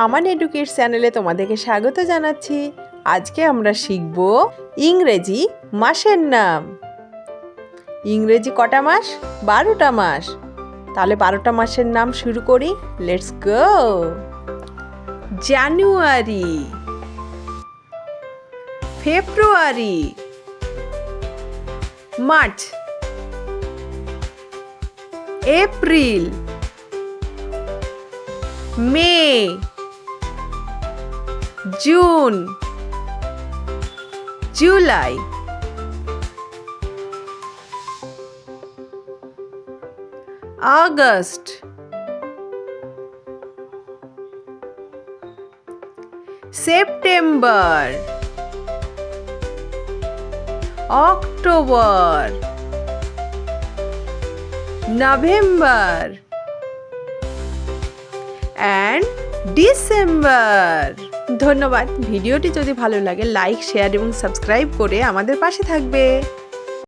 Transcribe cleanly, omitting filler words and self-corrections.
আমান educate চ্যানেলে তোমাদেরকে স্বাগত জানাচ্ছি। আজকে আমরা শিখব ইংরেজি মাসের নাম। ইংরেজি কটা মাস? 12টা মাস। তাহলে 12টা মাসের নাম শুরু করি। Let's go. January, February, March, April, May, June, July, August, September, October, November and December. ধন্যবাদ। ভিডিওটি যদি ভালো লাগে লাইক, শেয়ার এবং সাবস্ক্রাইব করে আমাদের পাশে থাকবে।